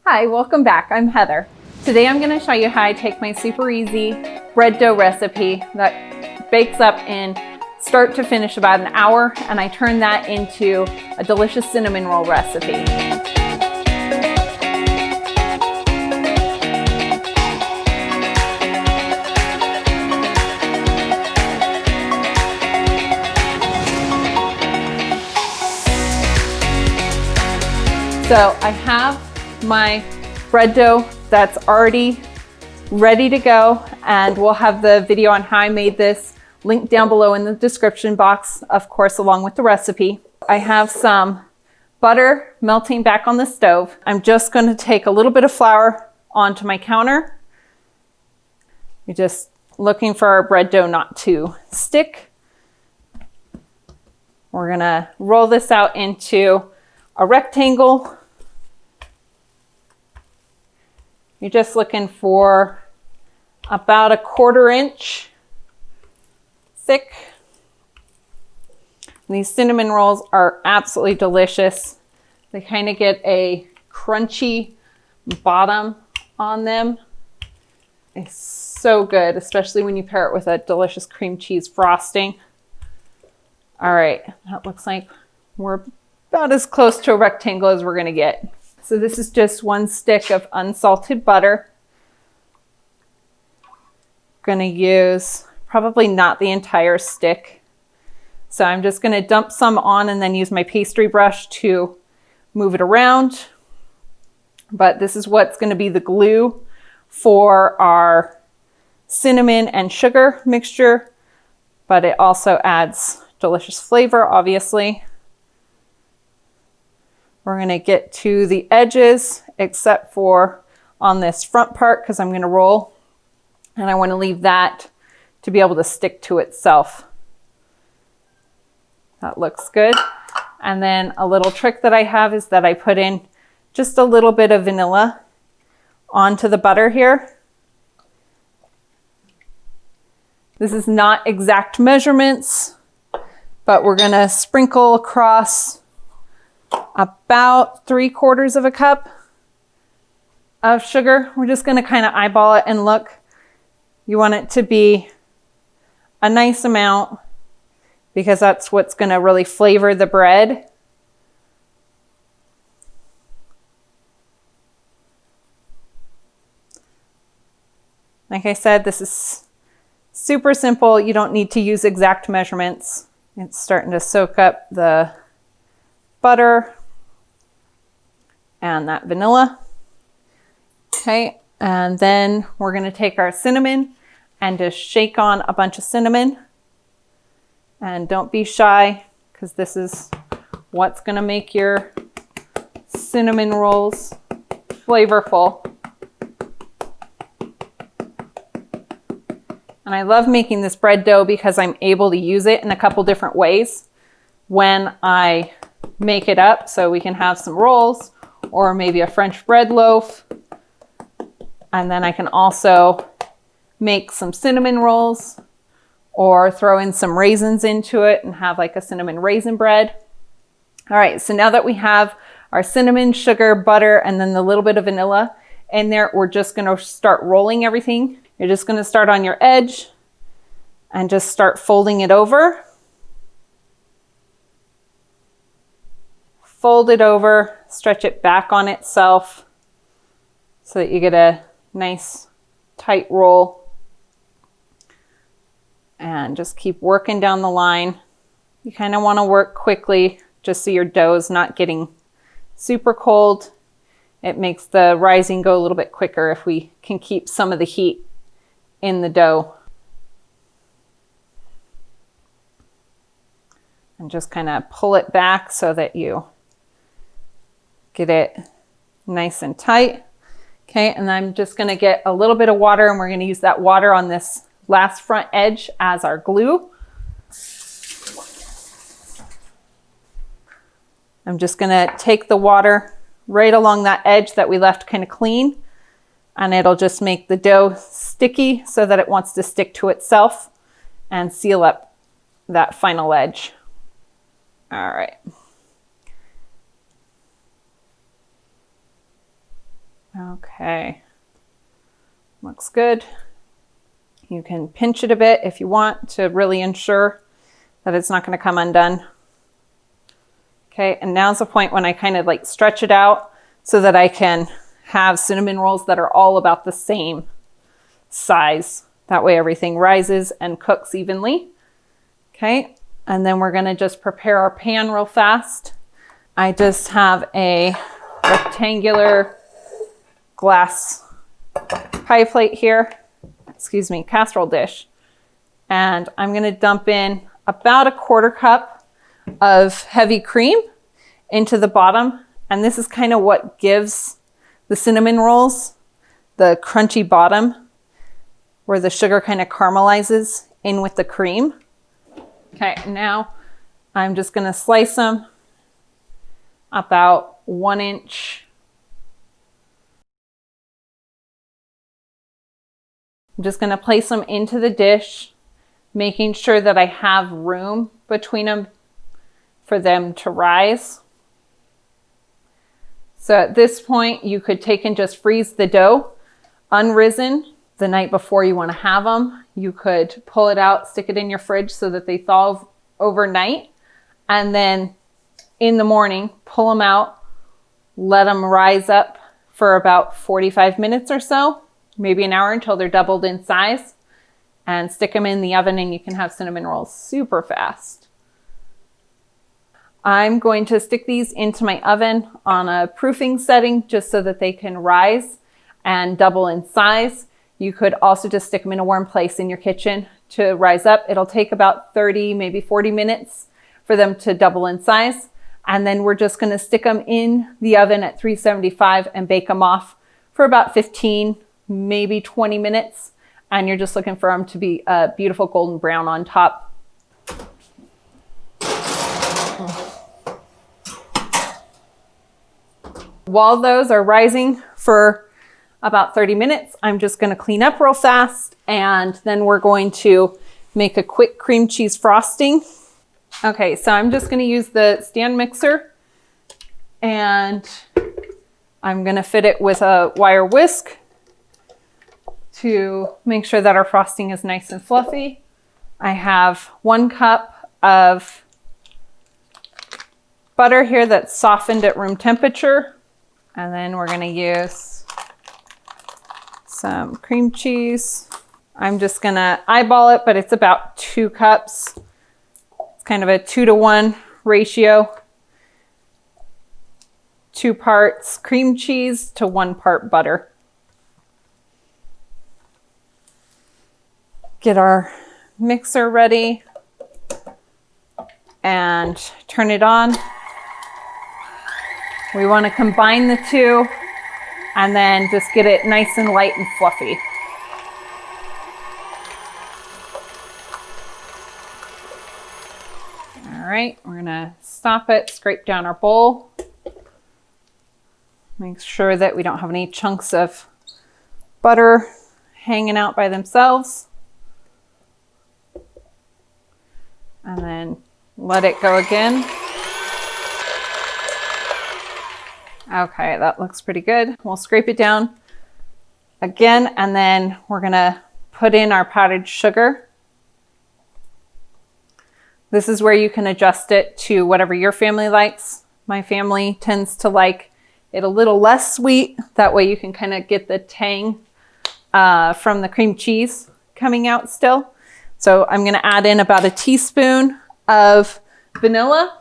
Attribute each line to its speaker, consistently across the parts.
Speaker 1: Hi, welcome back. I'm Heather. Today I'm going to show you how I take my super easy bread dough recipe that bakes up in start to finish about an hour, and I turn that into a delicious cinnamon roll recipe. So I have my bread dough that's already ready to go, and we'll have the video on how I made this linked down below in the description box, of course, along with the recipe. I have some butter melting back on the stove. I'm just going to take a little bit of flour onto my counter. You're just looking for our bread dough not to stick. We're going to roll this out into a rectangle. You're just looking for about a 1/4 inch thick. And these cinnamon rolls are absolutely delicious. They kind of get a crunchy bottom on them. It's so good, especially when you pair it with a delicious cream cheese frosting. All right, that looks like we're about as close to a rectangle as we're gonna get. So this is just 1 stick of unsalted butter. Gonna use probably not the entire stick. So I'm just gonna dump some on and then use my pastry brush to move it around. But this is what's gonna be the glue for our cinnamon and sugar mixture, but it also adds delicious flavor, obviously. We're gonna get to the edges, except for on this front part, because I'm gonna roll, and I wanna leave that to be able to stick to itself. That looks good. And then a little trick that I have is that I put in just a little bit of vanilla onto the butter here. This is not exact measurements, but we're gonna sprinkle across about 3/4 of a cup of sugar. We're just going to kind of eyeball it and look. You want it to be a nice amount because that's what's going to really flavor the bread. Like I said, this is super simple. You don't need to use exact measurements. It's starting to soak up the butter and that vanilla. Okay, and then we're going to take our cinnamon and just shake on a bunch of cinnamon. And don't be shy, because this is what's going to make your cinnamon rolls flavorful. And I love making this bread dough because I'm able to use it in a couple different ways when I make it up. So we can have some rolls or maybe a French bread loaf. And then I can also make some cinnamon rolls or throw in some raisins into it and have like a cinnamon raisin bread. All right, so now that we have our cinnamon, sugar, butter, and then the little bit of vanilla in there, we're just gonna start rolling everything. You're just gonna start on your edge and just start folding it over. Fold it over, stretch it back on itself so that you get a nice tight roll. And just keep working down the line. You kind of want to work quickly just so your dough is not getting super cold. It makes the rising go a little bit quicker if we can keep some of the heat in the dough. And just kind of pull it back so that you get it nice and tight. Okay, and I'm just gonna get a little bit of water, and we're gonna use that water on this last front edge as our glue. I'm just gonna take the water right along that edge that we left kind of clean, and it'll just make the dough sticky so that it wants to stick to itself and seal up that final edge. All right. Okay, looks good. You can pinch it a bit if you want to really ensure that it's not going to come undone. Okay, and now's the point when I kind of like stretch it out so that I can have cinnamon rolls that are all about the same size. That way everything rises and cooks evenly. Okay, and then we're going to just prepare our pan real fast. I just have a rectangular glass pie plate here, excuse me, casserole dish. And I'm going to dump in about a 1/4 cup of heavy cream into the bottom. And this is kind of what gives the cinnamon rolls the crunchy bottom, where the sugar kind of caramelizes in with the cream. Okay, now I'm just going to slice them about 1 inch. I'm just going to place them into the dish, making sure that I have room between them for them to rise. So at this point, you could take and just freeze the dough unrisen the night before you want to have them. You could pull it out, stick it in your fridge so that they thaw overnight, and then in the morning, pull them out, let them rise up for about 45 minutes or so, maybe an hour until they're doubled in size, and stick them in the oven and you can have cinnamon rolls super fast. I'm going to stick these into my oven on a proofing setting just so that they can rise and double in size. You could also just stick them in a warm place in your kitchen to rise up. It'll take about 30, maybe 40 minutes for them to double in size. And then we're just going to stick them in the oven at 375 and bake them off for about 15, maybe 20 minutes. And you're just looking for them to be a beautiful golden brown on top. While those are rising for about 30 minutes, I'm just going to clean up real fast, and then we're going to make a quick cream cheese frosting. Okay, so I'm just going to use the stand mixer, and I'm going to fit it with a wire whisk to make sure that our frosting is nice and fluffy. I have 1 cup of butter here that's softened at room temperature, and then we're going to use some cream cheese. I'm just going to eyeball it, but it's about 2 cups. It's kind of a 2-to-1 ratio. 2 parts cream cheese to 1 part butter. Get our mixer ready and turn it on. We want to combine the two and then just get it nice and light and fluffy. All right, we're gonna stop it, scrape down our bowl. Make sure that we don't have any chunks of butter hanging out by themselves. And then let it go again. Okay, that looks pretty good. We'll scrape it down again, and then we're gonna put in our powdered sugar. This is where you can adjust it to whatever your family likes. My family tends to like it a little less sweet. That way you can kind of get the tang from the cream cheese coming out still. So I'm gonna add in about a teaspoon of vanilla.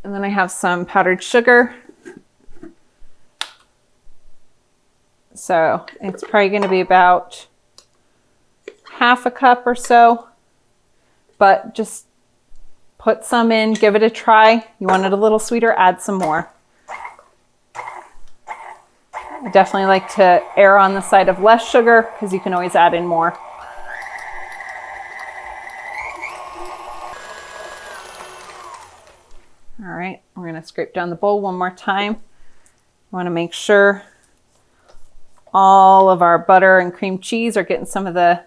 Speaker 1: And then I have some powdered sugar. So it's probably going to be about 1/2 cup or so, but just put some in, give it a try. You want it a little sweeter, add some more. I definitely like to err on the side of less sugar because you can always add in more. All right, we're going to scrape down the bowl one more time. We want to make sure all of our butter and cream cheese are getting some of the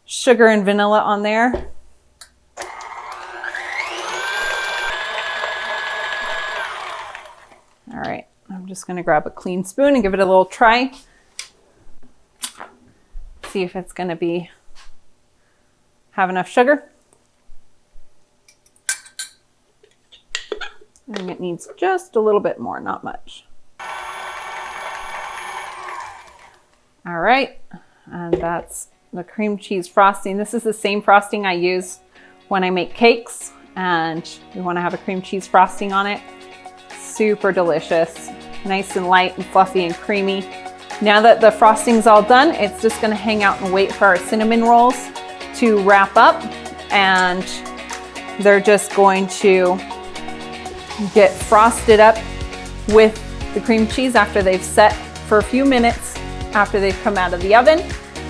Speaker 1: sugar and vanilla on there. All right, I'm I'm just gonna grab a clean spoon and give it a little try. See if it's gonna have enough sugar. And it needs just a little bit more, not much. All right, and that's the cream cheese frosting. This is the same frosting I use when I make cakes, and we want to have a cream cheese frosting on it. Super delicious, nice and light and fluffy and creamy. Now that the frosting's all done, it's just going to hang out and wait for our cinnamon rolls to wrap up, and they're just going to get frosted up with the cream cheese after they've set for a few minutes after they've come out of the oven,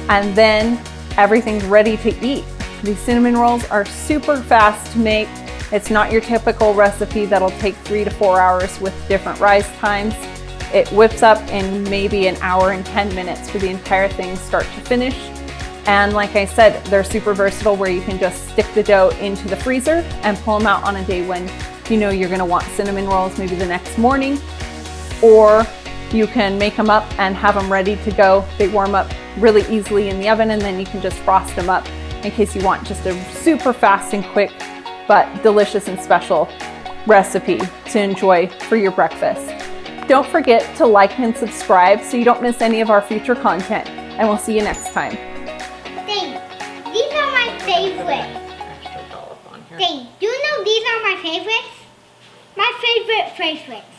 Speaker 1: and then everything's ready to eat. These cinnamon rolls are super fast to make. It's not your typical recipe that'll take 3 to 4 hours with different rise times. It whips up in maybe an hour and 10 minutes for the entire thing start to finish. And like I said, they're super versatile where you can just stick the dough into the freezer and pull them out on a day when you know you're gonna want cinnamon rolls maybe the next morning, or you can make them up and have them ready to go. They warm up really easily in the oven, and then you can just frost them up in case you want just a super fast and quick but delicious and special recipe to enjoy for your breakfast. Don't forget to like and subscribe so you don't miss any of our future content, and we'll see you next time.
Speaker 2: Dang, these are my favorites. Dang, do you know these are my favorites? My favorite favorites.